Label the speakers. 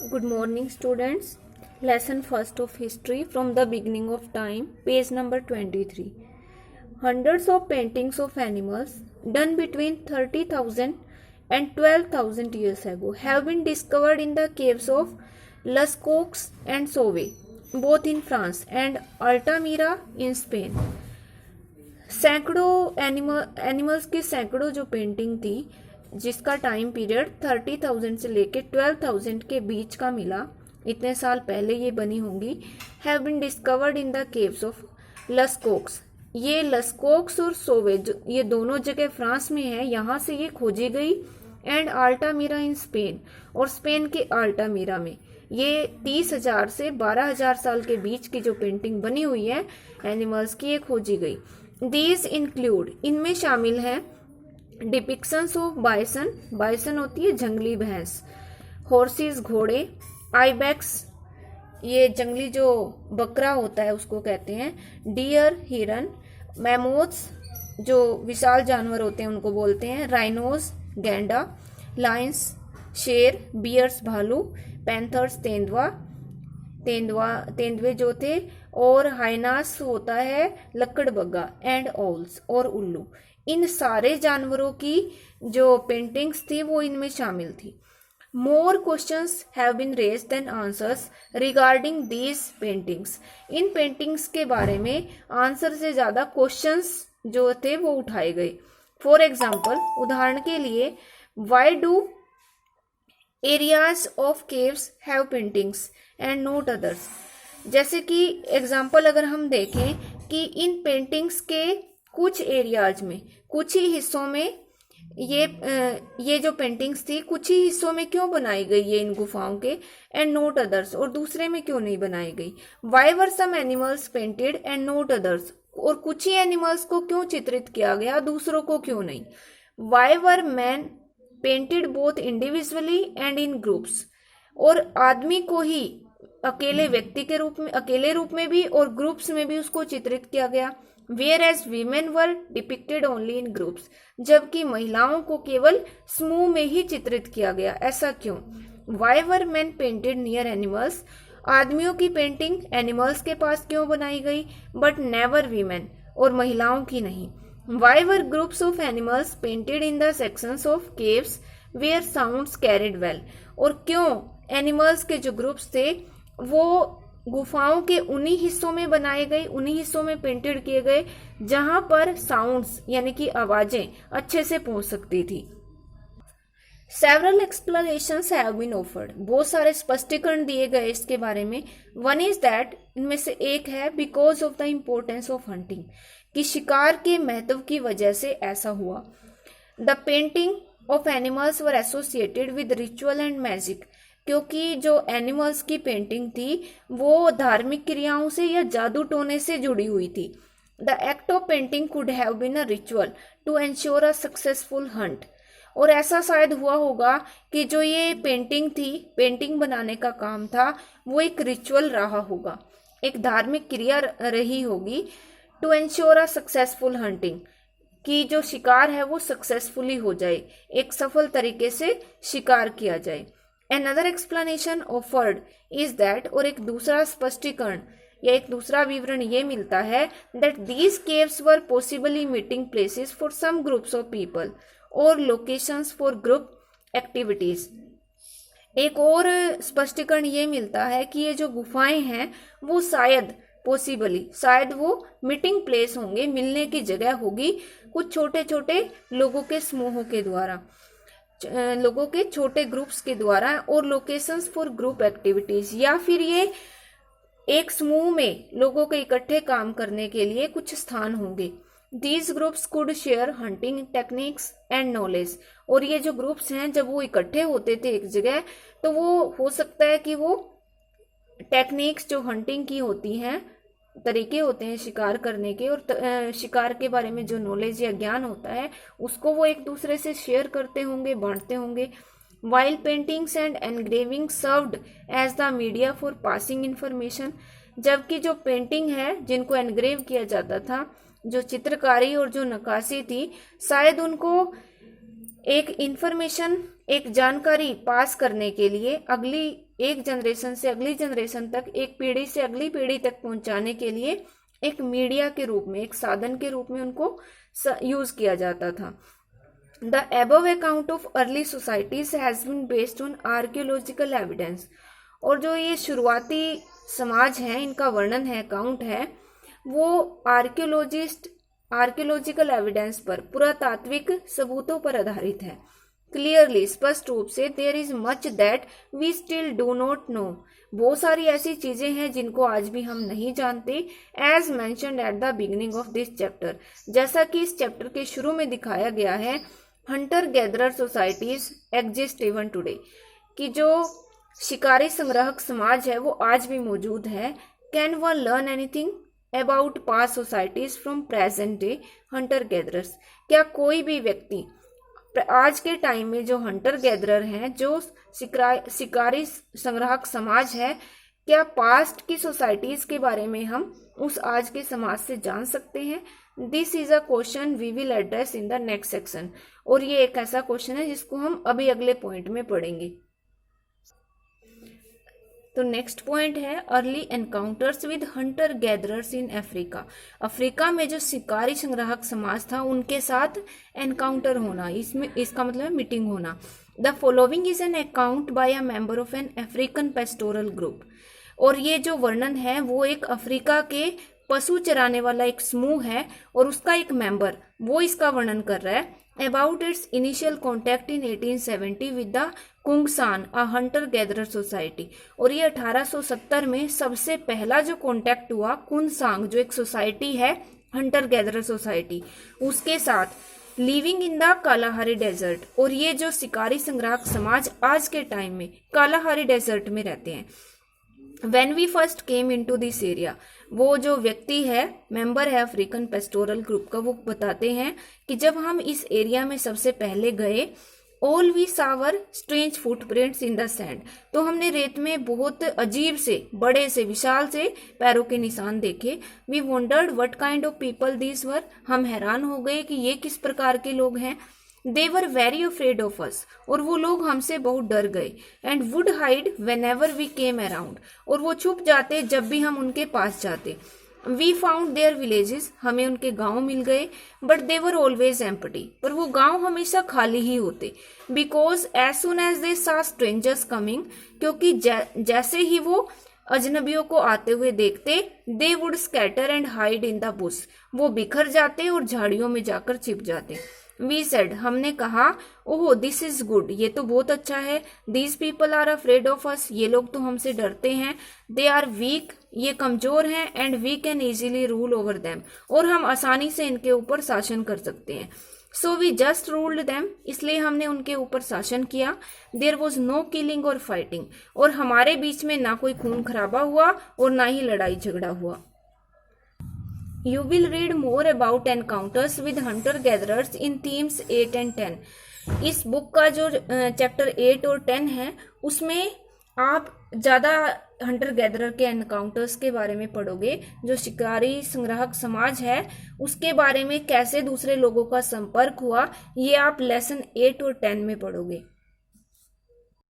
Speaker 1: Good morning, students. Lesson first of history from the beginning of time, page number 23. Hundreds of paintings of animals done between 30,000 and 12,000 years ago have been discovered in the caves of Lascaux and Sauve, both in France, and Altamira in Spain. सैकड़ों animals की सैकड़ों जो painting थी जिसका time period 30,000 से लेके 12,000 के बीच का मिला, इतने साल पहले ये बनी होंगी, have been discovered in the caves of Lascaux. ये लस्कोक्स और सोवे ये दोनों जगह फ्रांस में है, यहाँ से ये खोजी गई। एंड आल्टामीरा इन स्पेन, और स्पेन के आल्टामीरा में ये 30,000 से 12,000 साल के बीच की जो पेंटिंग बनी हुई है एनिमल्स की, ये खोजी गई। दीज इंक्लूड, इनमें शामिल हैं डिपिक्शंस ऑफ बाइसन, बाइसन होती है जंगली भैंस, हॉर्सेस घोड़े, आइबैक्स ये जंगली जो बकरा होता है उसको कहते हैं, डियर हिरन, मैमोथ्स जो विशाल जानवर होते हैं उनको बोलते हैं, राइनोज गैंडा, लायंस शेर, बियर्स भालू, पैंथर्स तेंदुए जो थे, और हाइनास होता है लकड़बग्गा, एंड ओल्स और उल्लू। इन सारे जानवरों की जो पेंटिंग्स थी वो इनमें शामिल थी। More questions have been raised than answers regarding these paintings. इन पेंटिंग्स के बारे में आंसर से ज्यादा क्वेश्चंस जो थे वो उठाए गए। फॉर एग्जाम्पल, उदाहरण के लिए, why do areas of caves have paintings and not others. जैसे कि एग्जाम्पल अगर हम देखें कि इन पेंटिंग्स के कुछ एरियाज में, कुछ ही हिस्सों में ये जो पेंटिंग्स थी कुछ ही हिस्सों में क्यों बनाई गई है इन गुफाओं के, एंड नोट अदर्स, और दूसरे में क्यों नहीं बनाई गई। Why were some animals painted and not others, और कुछ ही एनिमल्स को क्यों चित्रित किया गया, दूसरों को क्यों नहीं। Why were man painted both individually and in groups, और आदमी को ही अकेले व्यक्ति के रूप में, अकेले रूप में भी और ग्रुप्स में भी उसको चित्रित किया गया। Whereas women were depicted only in groups, जबकि महिलाओं को केवल समूह में ही चित्रित किया गया, ऐसा क्यों। Why were man painted near animals, आदमियों की पेंटिंग एनिमल्स के पास क्यों बनाई गई, बट नेवर वीमेन, और महिलाओं की नहीं। Why were groups of animals painted in the sections of caves where sounds carried well, और क्यों एनिमल्स के जो ग्रुप्स थे वो गुफाओं के उन्हीं हिस्सों में बनाए गए, उन्हीं हिस्सों में पेंटेड किए गए जहां पर साउंड्स यानी कि आवाजें अच्छे से पहुंच सकती थी। Several explanations have been offered, बहुत सारे स्पष्टीकरण दिए गए इसके बारे में। वन इज दैट, इनमें से एक है, because of the importance of hunting, कि शिकार के महत्व की वजह से ऐसा हुआ। The painting of animals were associated with ritual and magic, क्योंकि जो एनिमल्स की पेंटिंग थी वो धार्मिक क्रियाओं से या जादू टोने से जुड़ी हुई थी। The act of painting could have been a ritual to ensure a successful hunt, और ऐसा शायद हुआ होगा कि जो ये पेंटिंग थी, पेंटिंग बनाने का काम था, वो एक रिचुअल रहा होगा, एक धार्मिक क्रिया रही होगी, to ensure a successful hunting, कि जो शिकार है वो सक्सेसफुली हो जाए, एक सफल तरीके से शिकार किया जाए। Another explanation offered is that, और एक दूसरा स्पष्टीकरण या एक दूसरा विवरण ये मिलता है, that these caves were possibly meeting places for some groups of people or locations for group activities। एक और स्पष्टीकरण ये मिलता है कि ये जो गुफाएं हैं वो शायद पॉसिबली, शायद वो मीटिंग प्लेस होंगे, मिलने की जगह होगी कुछ छोटे छोटे लोगों के समूहों के द्वारा, लोगों के छोटे ग्रुप्स के द्वारा, और लोकेशंस फॉर ग्रुप एक्टिविटीज, या फिर ये एक समूह में लोगों के इकट्ठे काम करने के लिए कुछ स्थान होंगे। These groups could share hunting techniques and knowledge, और ये जो ग्रुप्स हैं जब वो इकट्ठे होते थे एक जगह, तो वो हो सकता है कि वो टेक्निक्स जो हंटिंग की होती हैं, तरीके होते हैं शिकार करने के, और शिकार के बारे में जो नॉलेज या ज्ञान होता है उसको वो एक दूसरे से शेयर करते होंगे, बांटते होंगे। While paintings and engraving served as the media for passing information, जबकि जो पेंटिंग है जिनको एनग्रेव किया जाता था, जो चित्रकारी और जो नक्काशी थी, शायद उनको एक इंफॉर्मेशन, एक जानकारी पास करने के लिए अगली एक जनरेशन से अगली जनरेशन तक, एक पीढ़ी से अगली पीढ़ी तक पहुंचाने के लिए एक मीडिया के रूप में, एक साधन के रूप में उनको यूज किया जाता था। The above account of early societies has been based on archaeological evidence। और जो ये शुरुआती समाज है, इनका वर्णन है, अकाउंट है, वो आर्कियोलॉजिकल एविडेंस पर, पुरातात्विक सबूतों पर आधारित है। क्लियरली, स्पष्ट रूप से, there is much that we still do not know. बहुत सारी ऐसी चीजें हैं जिनको आज भी हम नहीं जानते। As mentioned at the beginning of this chapter, जैसा कि इस चैप्टर के शुरू में दिखाया गया है, Hunter gatherer societies exist even today, कि जो शिकारी संग्राहक समाज है वो आज भी मौजूद है। Can one learn anything about past societies from present day Hunter gatherers? क्या कोई भी व्यक्ति आज के टाइम में जो हंटर गैदरर हैं, जो शिकारी संग्राहक समाज है, क्या पास्ट की सोसाइटीज के बारे में हम उस आज के समाज से जान सकते हैं? This is a question we will address in the next section. और ये एक ऐसा क्वेश्चन है जिसको हम अभी अगले पॉइंट में पढ़ेंगे। तो नेक्स्ट पॉइंट है early encounters with Hunter gatherers in Africa. Africa में जो शिकारी संग्राहक समाज था उनके साथ एनकाउंटर होना, इसमें इसका मतलब है मीटिंग होना। The following is an account by a member of an African pastoral group. और ये जो वर्णन है वो एक अफ्रीका के पशु चराने वाला एक समूह है और उसका एक मेंबर वो इसका वर्णन कर रहा है। About its initial contact in 1870 with the Kung San a hunter gatherer society. और ये 1870 में सबसे पहला जो कॉन्टेक्ट हुआ कुनसांग, जो एक सोसाइटी है हंटर गैदरर सोसाइटी, उसके साथ living in the Kalahari desert. और ये जो शिकारी संग्राहक समाज आज के टाइम में कालाहारी डेजर्ट में रहते हैं। When we first came into this area, वो जो व्यक्ति है, मेंबर है अफ्रीकन पेस्टोरल ग्रुप का, वो बताते हैं कि जब हम इस एरिया में सबसे पहले गए, all we saw strange footprints in the sand, तो हमने रेत में बहुत अजीब से, बड़े से, विशाल से पैरों के निशान देखे। We wondered what kind of people these were, हम हैरान हो गए कि ये किस प्रकार के लोग हैं। They were very afraid of us, और वो लोग हमसे बहुत डर गए। And would hide whenever we came around, और वो छुप जाते जब भी हम उनके पास जाते। वी फाउंड देयर विलेजेस, हमें उनके गांव मिल गए। But they were always empty, पर वो गांव हमेशा खाली ही होते। Because as soon as they saw strangers coming, क्योंकि जैसे ही वो अजनबियों को आते हुए देखते, they would scatter and hide in the Bush, वो बिखर जाते और झाड़ियों में जाकर छिप जाते। वी सेड, हमने कहा, ओह दिस इज गुड, ये तो बहुत अच्छा है। These people are afraid of us, ये लोग तो हमसे डरते हैं। दे आर वीक, ये कमजोर हैं। And we can easily rule over them, और हम आसानी से इनके ऊपर शासन कर सकते हैं। So we just ruled them, इसलिए हमने उनके ऊपर शासन किया। देयर वॉज नो किलिंग और फाइटिंग, और हमारे बीच में ना कोई खून खराबा हुआ और ना ही लड़ाई झगड़ा हुआ। You will read more about encounters with hunter gatherers in themes 8 and 10। इस बुक का जो चैप्टर 8 और 10 है, उसमें आप ज़्यादा हंटर गैदरर के एनकाउंटर्स के बारे में पढ़ोगे। जो शिकारी संग्राहक समाज है उसके बारे में, कैसे दूसरे लोगों का संपर्क हुआ, ये आप लेसन 8 और 10 में पढ़ोगे।